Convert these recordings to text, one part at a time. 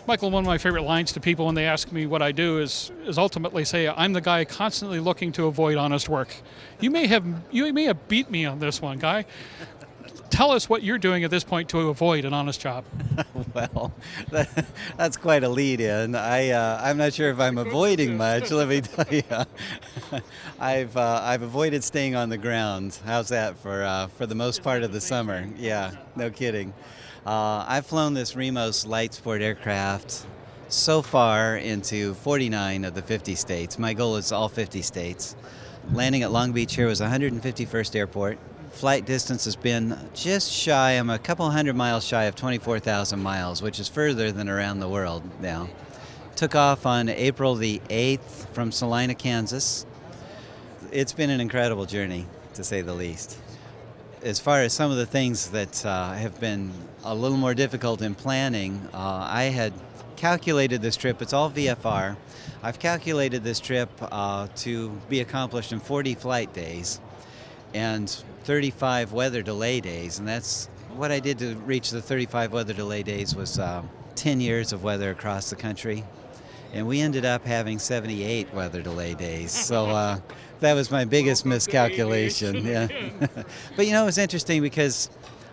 Michael, one of my favorite lines to people when they ask me what I do is ultimately say, I'm the guy constantly looking to avoid honest work. You may have beat me on this one, Guy. Tell us what you're doing at this point to avoid an honest job. Well, that's quite a lead-in. I'm not sure if I'm avoiding much. Let me tell you, I've avoided staying on the ground. How's that for the most part of the summer? Yeah, no kidding. I've flown this Remos light sport aircraft so far into 49 of the 50 states. My goal is all 50 states. Landing at Long Beach here was 151st Airport. Flight distance has been just shy, I'm a couple hundred miles shy of 24,000 miles, which is further than around the world now. Took off on April the 8th from Salina, Kansas. It's been an incredible journey, to say the least. As far as some of the things that have been a little more difficult in planning, I had calculated this trip, it's all VFR. I've calculated this trip to be accomplished in 40 flight days and 35 weather delay days, and that's what I did to reach the 35 weather delay days was 10 years of weather across the country, and we ended up having 78 weather delay days, so that was my biggest miscalculation. Yeah. But you know, it was interesting because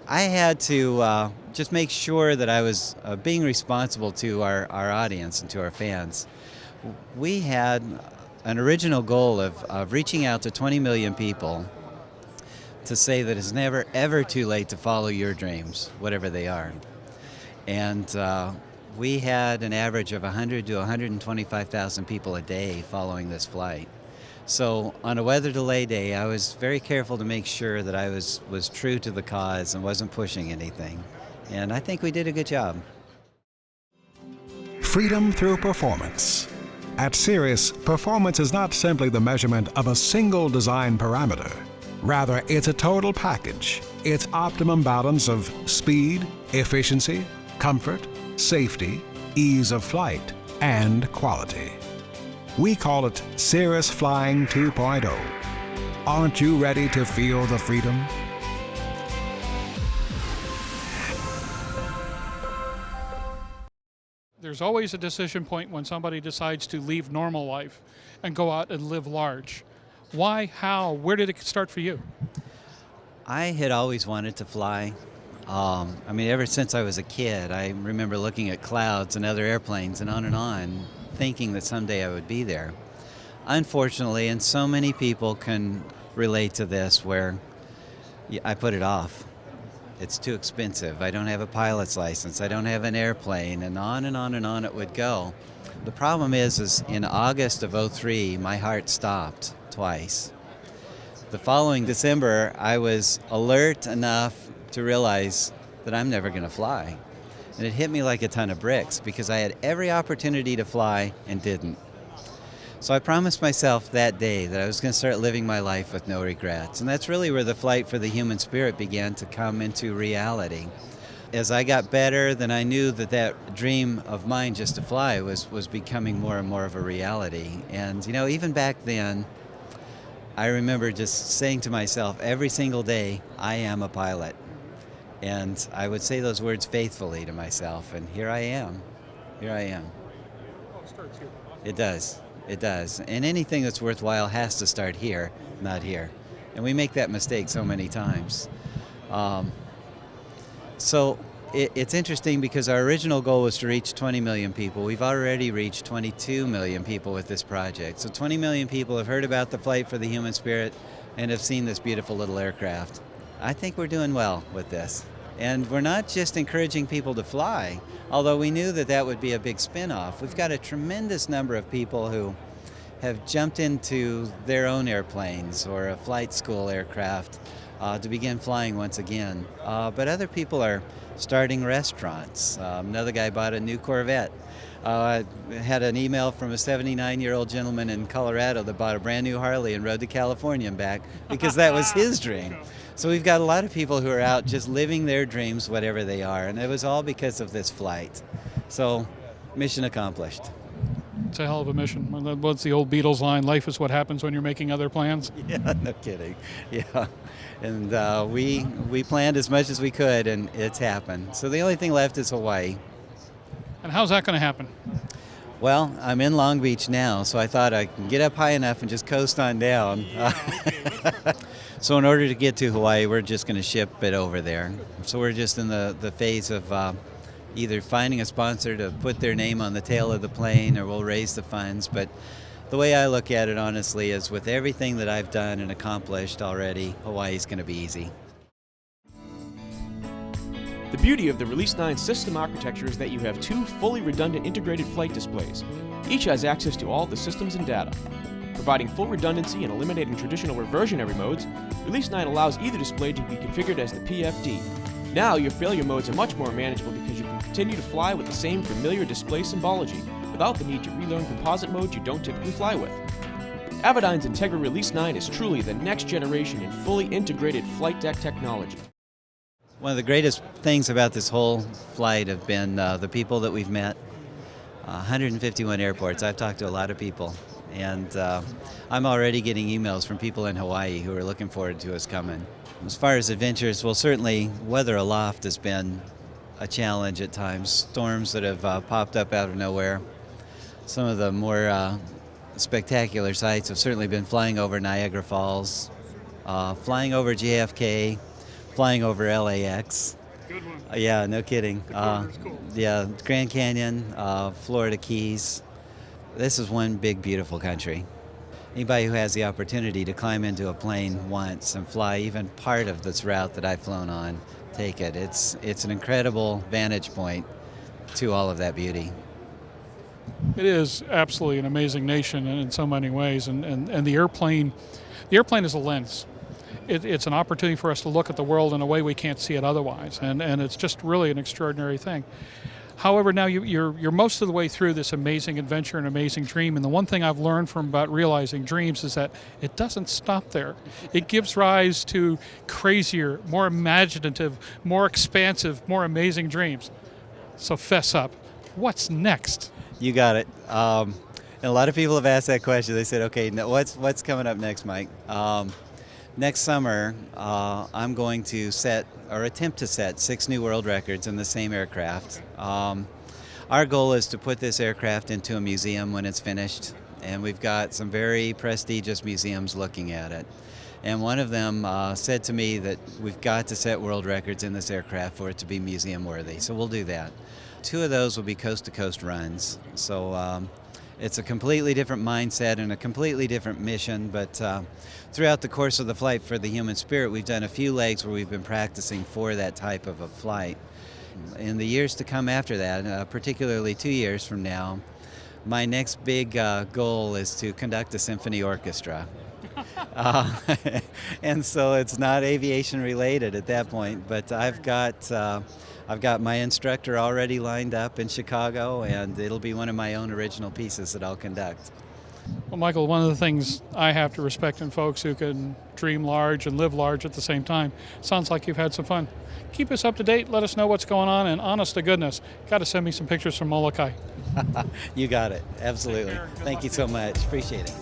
I had to just make sure that I was being responsible to our audience and to our fans. We had an original goal of reaching out to 20 million people to say that it's never ever too late to follow your dreams, whatever they are. And we had an average of 100 to 125,000 people a day following this flight. So on a weather delay day, I was very careful to make sure that I was true to the cause and wasn't pushing anything. And I think we did a good job. Freedom through performance. At Cirrus, performance is not simply the measurement of a single design parameter. Rather, it's a total package. It's optimum balance of speed, efficiency, comfort, safety, ease of flight, and quality. We call it Cirrus Flying 2.0. Aren't you ready to feel the freedom? There's always a decision point when somebody decides to leave normal life and go out and live large. Why? How? Where did it start for you? I had always wanted to fly. I mean, ever since I was a kid, I remember looking at clouds and other airplanes and on, thinking that someday I would be there. Unfortunately, and so many people can relate to this, where I put it off. It's too expensive. I don't have a pilot's license. I don't have an airplane, and on and on and on it would go. The problem is in August of '03, my heart stopped twice. The following December, I was alert enough to realize that I'm never going to fly. And it hit me like a ton of bricks because I had every opportunity to fly and didn't. So I promised myself that day that I was going to start living my life with no regrets. And that's really where the flight for the human spirit began to come into reality. As I got better, then I knew that dream of mine just to fly was becoming more and more of a reality. And you know, even back then, I remember just saying to myself every single day, I am a pilot. And I would say those words faithfully to myself, and here I am. Here I am. Oh, it starts here. It does. It does. And anything that's worthwhile has to start here, not here. And we make that mistake so many times. So it's interesting because our original goal was to reach 20 million people. We've already reached 22 million people with this project. So 20 million people have heard about the flight for the human spirit and have seen this beautiful little aircraft. I think we're doing well with this. And we're not just encouraging people to fly, although we knew that would be a big spin-off. We've got a tremendous number of people who have jumped into their own airplanes or a flight school aircraft to begin flying once again. But other people are starting restaurants. Another guy bought a new Corvette. I had an email from a 79-year-old gentleman in Colorado that bought a brand new Harley and rode to California and back because that was his dream. So we've got a lot of people who are out just living their dreams, whatever they are, and it was all because of this flight. So, mission accomplished. It's a hell of a mission. What's the old Beatles line? Life is what happens when you're making other plans. Yeah, no kidding. Yeah, and we planned as much as we could, and it's happened. So the only thing left is Hawaii. And how's that going to happen? Well, I'm in Long Beach now, so I thought I can get up high enough and just coast on down. So in order to get to Hawaii, we're just going to ship it over there. So we're just in the phase of either finding a sponsor to put their name on the tail of the plane, or we'll raise the funds. But the way I look at it, honestly, is with everything that I've done and accomplished already, Hawaii's going to be easy. The beauty of the Release 9 system architecture is that you have 2 fully redundant integrated flight displays. Each has access to all the systems and data. Providing full redundancy and eliminating traditional reversionary modes, Release 9 allows either display to be configured as the PFD. Now your failure modes are much more manageable because you can continue to fly with the same familiar display symbology without the need to relearn composite modes you don't typically fly with. Avidyne's Integra Release 9 is truly the next generation in fully integrated flight deck technology. One of the greatest things about this whole flight have been the people that we've met. 151 airports. I've talked to a lot of people, and I'm already getting emails from people in Hawaii who are looking forward to us coming. As far as adventures, well, certainly weather aloft has been a challenge at times. Storms that have popped up out of nowhere. Some of the more spectacular sights have certainly been flying over Niagara Falls, flying over JFK, flying over LAX. Good one. Yeah, no kidding. Cool. Yeah, Grand Canyon, Florida Keys. This is one big, beautiful country. Anybody who has the opportunity to climb into a plane once and fly even part of this route that I've flown on, take it. It's an incredible vantage point to all of that beauty. It is absolutely an amazing nation in so many ways, and the airplane is a lens. It's an opportunity for us to look at the world in a way we can't see it otherwise, and it's just really an extraordinary thing. However, now you're most of the way through this amazing adventure and amazing dream, and the one thing I've learned from about realizing dreams is that it doesn't stop there. It gives rise to crazier, more imaginative, more expansive, more amazing dreams. So fess up. What's next? You got it. And a lot of people have asked that question. They said, okay, now what's coming up next, Mike? Next summer, I'm going to attempt to set 6 new world records in the same aircraft. Our goal is to put this aircraft into a museum when it's finished, and we've got some very prestigious museums looking at it. And one of them said to me that we've got to set world records in this aircraft for it to be museum worthy, so we'll do that. 2 of those will be coast-to-coast runs, so it's a completely different mindset and a completely different mission, but throughout the course of the flight for the Human Spirit, we've done a few legs where we've been practicing for that type of a flight. In the years to come after that, particularly 2 years from now, my next big goal is to conduct a symphony orchestra. And so it's not aviation related at that point, but I've got my instructor already lined up in Chicago, and it'll be one of my own original pieces that I'll conduct. Well, Michael, one of the things I have to respect in folks who can dream large and live large at the same time. Sounds like you've had some fun. Keep us up to date, let us know what's going on, and honest to goodness, got to send me some pictures from Molokai. You got it, absolutely. Thank you so much, appreciate it.